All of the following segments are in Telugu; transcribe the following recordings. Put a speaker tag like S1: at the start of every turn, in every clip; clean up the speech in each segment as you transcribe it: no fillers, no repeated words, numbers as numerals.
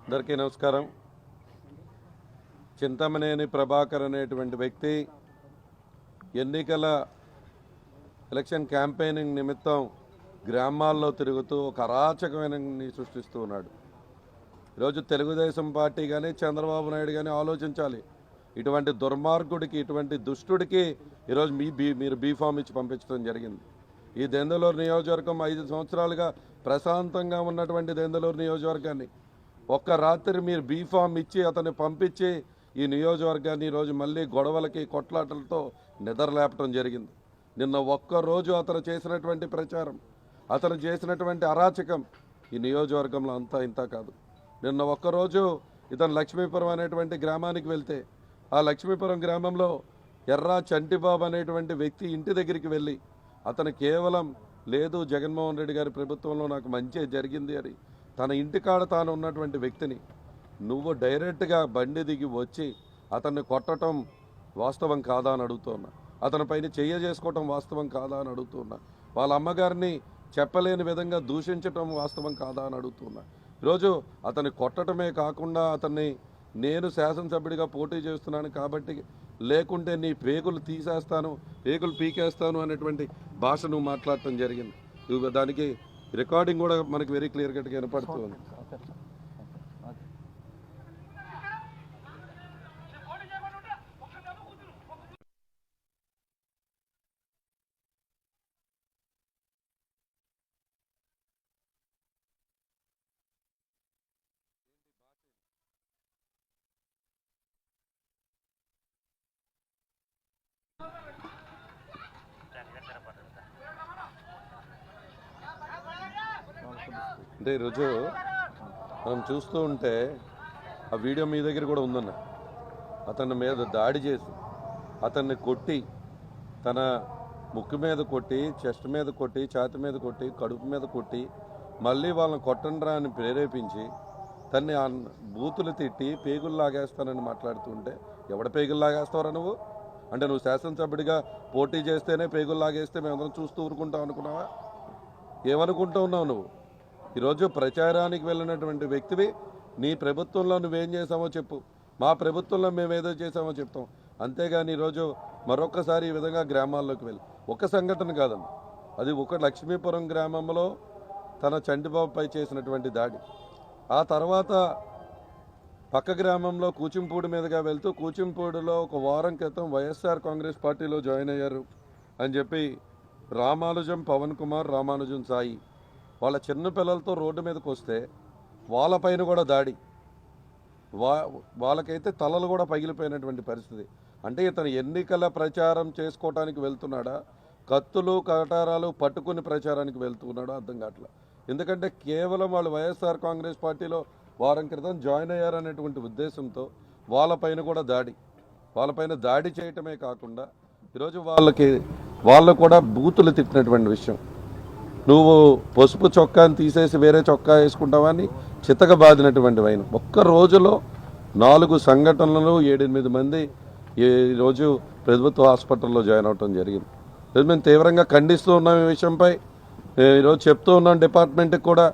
S1: అందరికీ నమస్కారం. చింతమనేని ప్రభాకర్ అనేటువంటి వ్యక్తి ఎలక్షన్ క్యాంపెయినింగ్ నిమిత్తం గ్రామాల్లో తిరుగుతూ ఒక అరాచకమైన సృష్టిస్తూ ఉన్నాడు. ఈరోజు తెలుగుదేశం పార్టీ కానీ చంద్రబాబు నాయుడు కానీ ఆలోచించాలి. ఇటువంటి దుర్మార్గుడికి, ఇటువంటి దుష్టుడికి ఈరోజు మీరు బీఫామ్ ఇచ్చి పంపించడం జరిగింది. ఈ దెందులూరు నియోజకవర్గం 5 సంవత్సరాలుగా ప్రశాంతంగా ఉన్నటువంటి దెందులూరు నియోజకవర్గాన్ని ఒక్క రాత్రి మీరు బీఫామ్ ఇచ్చి అతన్ని పంపించి ఈ నియోజకవర్గాన్ని ఈరోజు మళ్ళీ గొడవలకి, కొట్లాటలతో నిద్రలేపటం జరిగింది. నిన్న ఒక్కరోజు అతను చేసినటువంటి ప్రచారం, అతను చేసినటువంటి అరాచకం ఈ నియోజకవర్గంలో అంతా ఇంత కాదు. నిన్న ఒక్కరోజు ఇతను లక్ష్మీపురం అనేటువంటి గ్రామానికి వెళ్తే ఆ లక్ష్మీపురం గ్రామంలో ఎర్రా చంటిబాబు అనేటువంటి వ్యక్తి ఇంటి దగ్గరికి వెళ్ళి అతను కేవలం లేదు జగన్మోహన్ రెడ్డి గారి ప్రభుత్వంలో నాకు మంచి జరిగింది అని తన ఇంటికాడ తాను ఉన్నటువంటి వ్యక్తిని నువ్వు డైరెక్ట్గా బండి దిగి వచ్చి అతన్ని కొట్టడం వాస్తవం కాదా అని అడుగుతున్నా. అతని పైన చేసుకోవటం వాస్తవం కాదా అని అడుగుతున్నా. వాళ్ళ అమ్మగారిని చెప్పలేని విధంగా దూషించటం వాస్తవం కాదా అని అడుగుతున్నా. ఈరోజు అతన్ని కొట్టడమే కాకుండా అతన్ని నేను శాసనసభ్యుడిగా పోటీ చేస్తున్నాను కాబట్టి లేకుంటే నీ పేగులు తీసేస్తాను, పేగులు పీకేస్తాను అనేటువంటి భాష నువ్వు మాట్లాడటం జరిగింది. దానికి రికార్డింగ్ కూడా మనకి వెరీ క్లియర్ కట్గా వినపడుతుంది. అంటే ఈరోజు మనం చూస్తూ ఉంటే ఆ వీడియో మీ దగ్గర కూడా ఉందన్న. అతని మీద దాడి చేసి అతన్ని కొట్టి, తన ముక్కు మీద కొట్టి, చెస్ట్ మీద కొట్టి, ఛాతి మీద కొట్టి, కడుపు మీద కొట్టి, మళ్ళీ వాళ్ళని కొట్టండ్రా అని ప్రేరేపించి తన్ని బూతులు తిట్టి పేగులు లాగేస్తానని మాట్లాడుతుంటే ఎవడ పేగులు లాగేస్తావరా నువ్వు? అంటే నువ్వు శాసనసభ్యుడిగా పోటీ చేస్తేనే పేగులు లాగేస్తే మేమందరం చూస్తూ ఊరుకుంటాం అనుకున్నావా? ఏమనుకుంటూ ఉన్నావు నువ్వు? ఈరోజు ప్రచారానికి వెళ్ళినటువంటి వ్యక్తివి నీ ప్రభుత్వంలో నువ్వేం చేసామో చెప్పు, మా ప్రభుత్వంలో మేము ఏదో చేసామో చెప్తాం. అంతేగాని ఈరోజు మరొకసారి ఈ విధంగా గ్రామాల్లోకి వెళ్ళి ఒక సంఘటన కాదన్న, అది ఒక లక్ష్మీపురం గ్రామంలో తన చంటిబాబుపై చేసినటువంటి దాడి. ఆ తర్వాత పక్క గ్రామంలో కూచింపూడి మీదుగా వెళ్తూ కూచింపూడిలో ఒక వారం క్రితం వైఎస్ఆర్ కాంగ్రెస్ పార్టీలో జాయిన్ అయ్యారు అని చెప్పి రామానుజం పవన్ కుమార్, రామానుజం సాయి వాళ్ళ చిన్న పిల్లలతో రోడ్డు మీదకి వస్తే వాళ్ళపైన కూడా దాడి, వాళ్ళకైతే తలలు కూడా పగిలిపోయినటువంటి పరిస్థితి. అంటే ఇతను ఎన్నికల ప్రచారం చేసుకోవటానికి వెళ్తున్నాడా, కత్తులు కటారాలు పట్టుకుని ప్రచారానికి వెళ్తున్నాడా అర్థం కావట్లా. ఎందుకంటే కేవలం వాళ్ళు వైఎస్ఆర్ కాంగ్రెస్ పార్టీలో వారం క్రితం జాయిన్ అయ్యారనేటువంటి ఉద్దేశంతో వాళ్ళపైన కూడా వాళ్ళపైన దాడి చేయటమే కాకుండా ఈరోజు వాళ్ళు కూడా బూతులు తిట్టినటువంటి విషయం. నువ్వు పసుపు చొక్కాని తీసేసి వేరే చొక్కా వేసుకుంటావని చితక బాదినటువంటి వైన ఒక్క రోజులో 4 సంఘటనలు, 7-8 మంది ఈరోజు ప్రభుత్వ హాస్పిటల్లో జాయిన్ అవటం జరిగింది. మేము తీవ్రంగా ఖండిస్తూ ఉన్నాం ఈ విషయంపై. ఈరోజు చెప్తూ ఉన్నాం డిపార్ట్మెంట్కి కూడా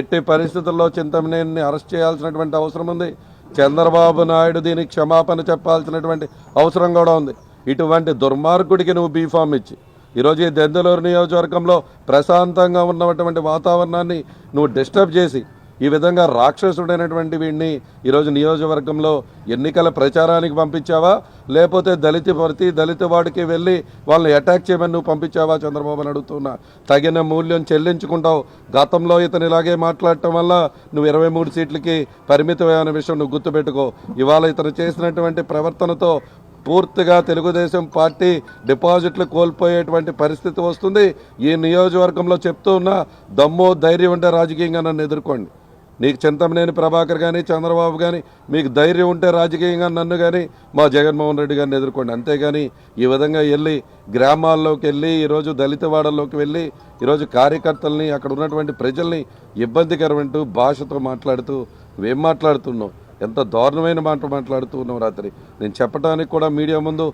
S1: ఎట్టి పరిస్థితుల్లో చింతమనేని అరెస్ట్ చేయాల్సినటువంటి అవసరం ఉంది. చంద్రబాబు నాయుడు దీనికి క్షమాపణ చెప్పాల్సినటువంటి అవసరం కూడా ఉంది. ఇటువంటి దుర్మార్గుడికి నువ్వు బీఫామ్ ఇచ్చి ఈరోజు ఈ దెందులూరు నియోజకవర్గంలో ప్రశాంతంగా ఉన్నటువంటి వాతావరణాన్ని నువ్వు డిస్టర్బ్ చేసి ఈ విధంగా రాక్షసుడైనటువంటి వీడిని ఈరోజు నియోజకవర్గంలో ఎన్నికల ప్రచారానికి పంపించావా, లేకపోతే దళిత వాడికి వెళ్ళి వాళ్ళని అటాక్ చేయమని నువ్వు పంపించావా చంద్రబాబు అని అడుగుతున్నా. తగిన మూల్యం చెల్లించుకుంటావు. గతంలో ఇతను ఇలాగే మాట్లాడటం వల్ల నువ్వు 23 సీట్లకి పరిమితమైన విషయం నువ్వు గుర్తుపెట్టుకో. ఇవాళ ఇతను చేసినటువంటి ప్రవర్తనతో పూర్తిగా తెలుగుదేశం పార్టీ డిపాజిట్లు కోల్పోయేటువంటి పరిస్థితి వస్తుంది. ఈ నియోజకవర్గంలో చెప్తూ ఉన్నా, దమ్ము ధైర్యం ఉంటే రాజకీయంగా నన్ను ఎదుర్కోండి. నీకు చింతమనేని ప్రభాకర్ కానీ చంద్రబాబు కానీ మీకు ధైర్యం ఉంటే రాజకీయంగా నన్ను కానీ మా జగన్మోహన్ రెడ్డి గారిని ఎదుర్కోండి. అంతేగాని ఈ విధంగా వెళ్ళి గ్రామాల్లోకి వెళ్ళి ఈరోజు దళితవాడల్లోకి వెళ్ళి ఈరోజు కార్యకర్తల్ని, అక్కడ ఉన్నటువంటి ప్రజల్ని ఇబ్బందికరమంటూ భాషతో మాట్లాడుతూ నువ్వేం మాట్లాడుతున్నావు? ఎంత దారుణమైన మాట మాట్లాడుతూ ఉన్నావు రాత్రి. నేను చెప్పడానికి కూడా మీడియా ముందు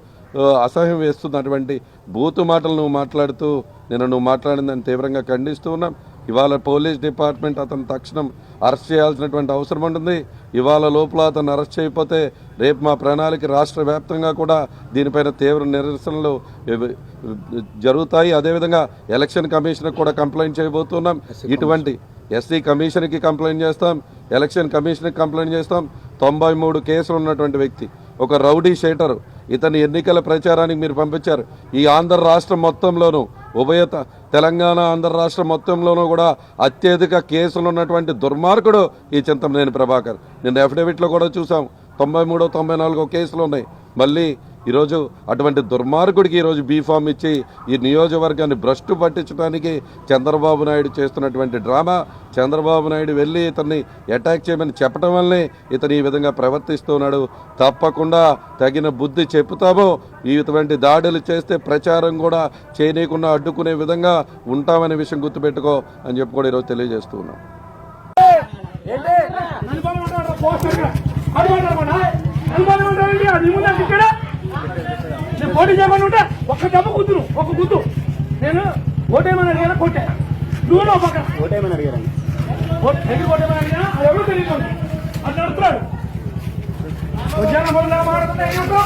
S1: అసహ్యం వేస్తున్నటువంటి బూతు మాటలు నువ్వు మాట్లాడుతూ నువ్వు మాట్లాడిందని తీవ్రంగా ఖండిస్తూ ఉన్నాం. ఇవాళ పోలీస్ డిపార్ట్మెంట్ అతను తక్షణం అరెస్ట్ చేయాల్సినటువంటి అవసరం ఉంటుంది. ఇవాళ లోపల అతను అరెస్ట్ చేయకపోతే రేపు మా ప్రణాళిక రాష్ట్ర వ్యాప్తంగా కూడా దీనిపైన తీవ్ర నిరసనలు జరుగుతాయి. అదేవిధంగా ఎలక్షన్ కమిషన్కి కూడా కంప్లైంట్ చేయబోతున్నాం. ఇటువంటి ఎస్సీ కమిషన్కి కంప్లైంట్ చేస్తాం, ఎలక్షన్ కమిషన్కి కంప్లైంట్ చేస్తాం. 93 కేసులు ఉన్నటువంటి వ్యక్తి, ఒక రౌడీ షీటరు. ఇతని ఎన్నికల ప్రచారానికి మీరు పంపించారు. ఈ ఆంధ్ర రాష్ట్రం మొత్తంలోనూ తెలంగాణ ఆంధ్ర రాష్ట్రం మొత్తంలోనూ కూడా అత్యధిక కేసులు ఉన్నటువంటి దుర్మార్గుడు ఈ చింతమనేని ప్రభాకర్. నిన్న అఫిడవిట్లో కూడా చూసాం 93, 94 కేసులు ఉన్నాయి. మళ్ళీ ఈరోజు అటువంటి దుర్మార్గుడికి ఈరోజు బీఫామ్ ఇచ్చి ఈ నియోజకవర్గాన్ని భ్రష్టు పట్టించడానికి చంద్రబాబు నాయుడు చేస్తున్నటువంటి డ్రామా. చంద్రబాబు నాయుడు వెళ్ళి ఇతన్ని అటాక్ చేయమని చెప్పడం వల్లనే ఇతను ఈ విధంగా ప్రవర్తిస్తున్నాడు. తప్పకుండా తగిన బుద్ధి చెప్పుతామో. ఇటువంటి దాడులు చేస్తే ప్రచారం కూడా చేయనీయకుండా అడ్డుకునే విధంగా ఉంటామనే విషయం గుర్తుపెట్టుకో అని చెప్పి కూడా ఈరోజు తెలియజేస్తూ ఉన్నాం.
S2: పోటీ చేయమని ఉంటే ఒక్క దెబ్బ కుదురు, ఒక గుద్దు. నేను ఓటేమని అడిగాను, కొట్టా. నువ్వు ఒక పక్కన ఓటేమని అడిగాను, దగ్గర ఓటేమని అడిగాను. అది ఎవరు తెలియదు అని నడుస్తున్నాడు. వచ్చాక మొదలు మాట్లాడుతుంటే ఏంటో